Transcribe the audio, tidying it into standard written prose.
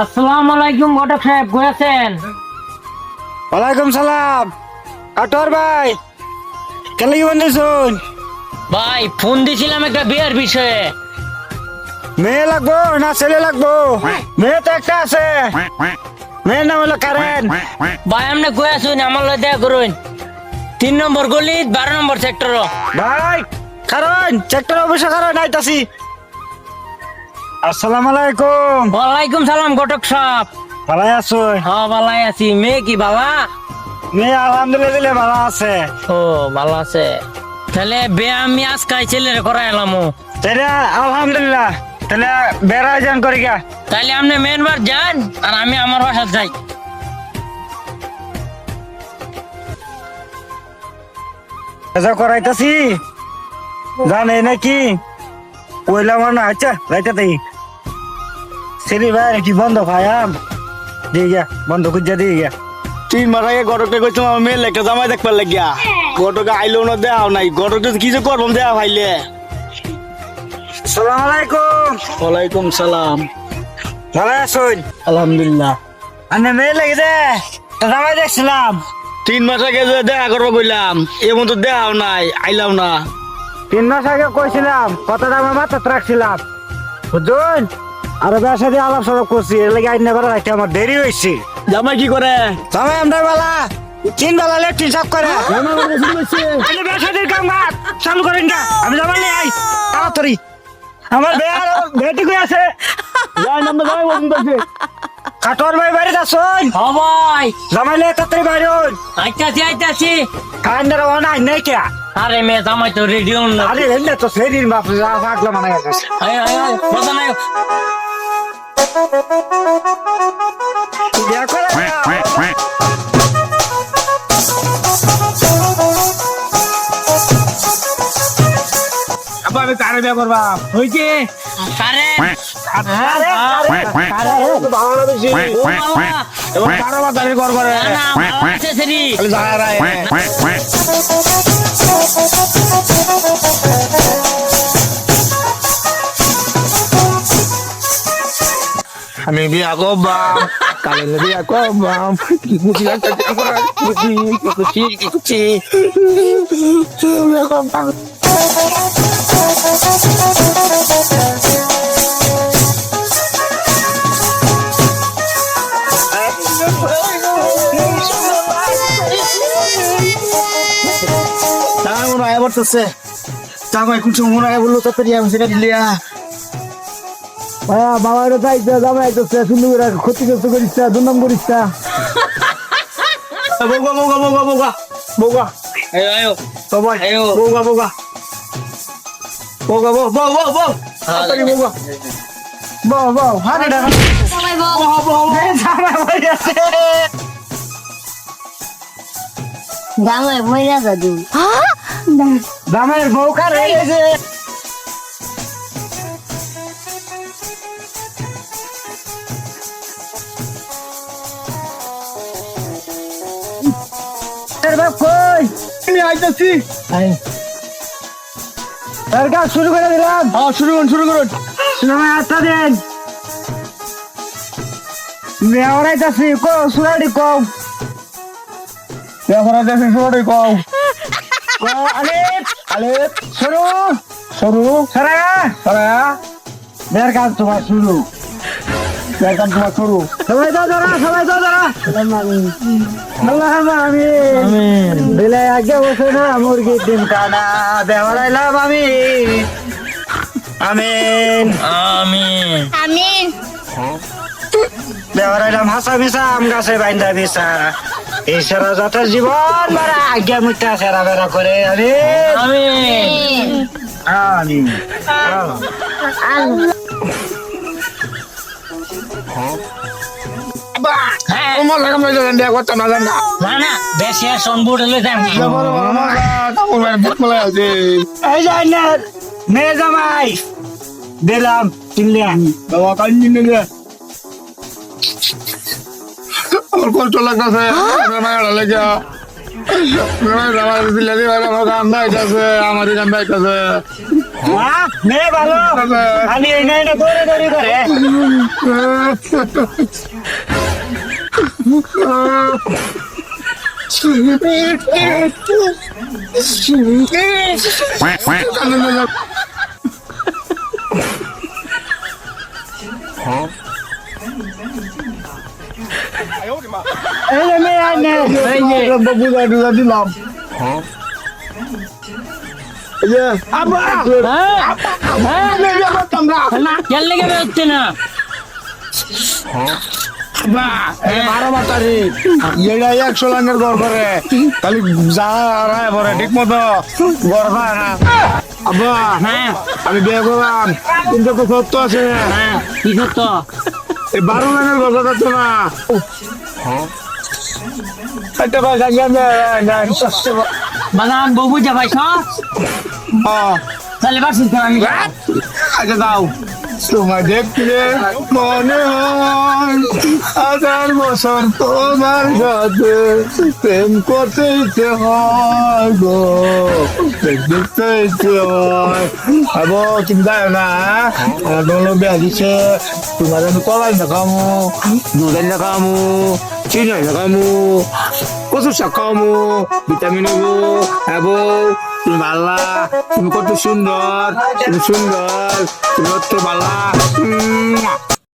আসসালামু আলাইকুম ঘটক সাহেব, কইছেন? ওয়ালাইকুম সালাম। কাটোর ভাই কেলে কি বন্ধুছুন? ভাই ফোন দিছিলাম একটা বিয়ের বিষয়ে। মেয়ে লাগবো না ছেলে লাগবো? মেয়ে তো একটা আছে, মেয়ের নাম হলো কারেন। ভাই আপনি কইছেন আমার লগে দেখা করুন, 3 নম্বর গলি 12 নম্বর সেক্টর। ভাই কারণ চেকটার অবশ্য কারণ আইতাছি। আসসালামু আলাইকুম। ওয়ালাইকুম সালাম ঘটক সাহেব। ভালো আছো? হ্যাঁ ভালাই আছি। মেয়ে কি বাবা? মেয়ে আলহামদুলিল্লাহ ভালো আছে। ও ভালো আছে। তাহলে বে আমি আজকাল ছেলের করাই এলাম। তাহলে আলহামদুলিল্লাহ, তাহলে বেড়া যান করি গা। তাহলে আপনি মেন বার যান আর আমি আমার বাসা যাই। এসব করাইতাছি জানে নাকি কইলাম না। আচ্ছা রাইতে তাই সেরি ভাই কি বন্ধ খায়াম দিয়ে গিয়া বন্ধ খুঁজা দিয়ে গিয়া। 3 মাস আগে গটকে কইছিলাম আমার মেয়ের লেখা জামাই দেখবার লাগিয়া, গটকে আইলো না, দেওয়া নাই। গটকে কি যে করবাম দেওয়া ভাইলে। আসসালামু আলাইকুম। ওয়ালাইকুম সালাম। ভালো আছেন? আলহামদুলিল্লাহ। আনে মেয়ে লাগে দে জামাই দেখছিলাম। 3 মাস আগে যে দেখা করবো বললাম, এমন তো দেওয়াও নাই, আইলাম না। 3 মাস আগে কইছিলাম, কথাটা আমার মাথায় রাখছিলাম বুঝুন। আর ব্যবসা দিয়ে আলাপ সালাপ করছি, এর লাগে আইন করা রাখতে আমার দেরি হয়েছে। জামাই কি করে? জামাই আমরা বেলা 3 বেলা লেট্রিন সাফ করে আমি ব্যবসা দিয়ে কাম কাজ চালু করেন না। আমি জামাই নিয়ে আই তাড়াতাড়ি, আমার বেয়ার বেটি কই আছে? যাই নাম না, যাই বলুন তো। কাটোর ভাই বাড়িতে আসুন। হ্যাঁ ভাই জামাই লে তাড়াতাড়ি বাইরে হন। আইতাছি আইতাছি। কান্ডার অনাই নাই কে? আরে মেয়ে জামাই তো রেডি হন না। আরে এলে তো সেদিন বাপ রাখলাম মানে গেছে। আয় আয় আয় কথা নাই। বিয়া করে আবার আমি কারে বিয়া করবা? হইছে কারে ভালো না বেশি। ও বাবা এবার কারো বাতারি কর করে। না না ভালো আছে সেরি। খালি জায়গায় আমি বিয়া করবাম, কালে বিয়া করবাম। কি খুশি একটা বিয়া করার, খুশি খুশি খুশি বিয়া করবাম। তাই মনে হয় বলতেছে জামাই কোন সময় মনে হয় বললো তাড়াতাড়ি আমি সেটা দিলিয়া। বাবা এটা চাইছে জামাই তো সুন্দর করে ক্ষতি করতে করিস না, দুর্নাম করিস না। বৌগা বৌগা বৌগা বৌগা বৌগা আয় আয় সবাই আয় বৌগা বৌগা বৌগা বৌ বৌ বৌ বৌ তাড়াতাড়ি বৌগা বৌ বৌ হারে ডাকা সবাই বল বৌ বৌ বৌ। জামাই বাড়ি আছে। জামাই মইরা যাদু জামাইয়ের বউ কার হয়ে গেছে? এর বাপ কই? আমি আইতাছি। এর কাজ শুরু করে দিলাম। হ্যাঁ শুরু করুন শুরু করুন। সিনেমায় আটটা দেন। মেয়ে ওরাইতাছি কো সুরাডি কও। বিয়া করা দেখি শুরু কও। আলিফ আলিফ শুরু শুরু সারা সারা মেয়ের কাজ তোমার শুরু। বিয়া কাম তোমার শুরু। সবাই দাও ধরা, সবাই দাও ধরা। আল্লাহ আমিন দিলে আগে বসে না মুরগির ডিম কানা দেওয়ালাইলাম আমি। আমিন আমিন আমিন দেওয়ালাইলাম হাসা মিশা আম গাছে বাইন্দা মিশা ঈশ্বর যত জীবন মারা আজ্ঞা মুখটা সেরা বেড়া করে। আমিন আমিন আমিন আমার লাগাম না জানেন বিয়া করতাম না জানেন না। না না বেশি আর সনবুট হলে যাই। এই যাই না মেয়ে জামাই দিলাম চিনলিয়া। আমার কষ্ট লাগতেছে মায়ের লেগে। আমার বিল্লালি ভাই আমার গান বাইতেছে আমার গান বাইতেছে নে ভালো খালি এই নাই না দৌড়ে দৌড়ি করে এই যে মেয়ে আয় নে এই যে বুঝা টুজা দিলাম এই যে আব্বা হ্যাঁ মেয়ে করতাম না কেন লেগে বেরোচ্ছে না আব্বা এই 12 মাতারি এটা 100 লাইনের ঘর করে খালি যা রায় পরে ঠিক মতো ঘর পায় না আব্বা হ্যাঁ আমি বিয়ে করলাম কিন্তু তো সত্য আছে হ্যাঁ কি সত্য এই 12 লাইনের ঘর তো না একটা ভাই বাগান বউ বুঝা পাইছ তাহলে বাসিস আমি আচ্ছা দাও তোমার দেখলে মনে হয় 1000 বছর তোমার সাথে প্রেম করতে ইচ্ছে হয় গো দেখতে ইচ্ছে হয় আবো তুমি যাও না আমার দোলো বেয়া দিচ্ছে তোমার আমি কলাই না খামু দুধাই না খামু চিনি না খামু কচু শাক খামু ভিটামিন হবো হ্যাবো তুমি ভাল্লা তুমি কত সুন্দর তুমি সুন্দর তুমি কত ভাল্লা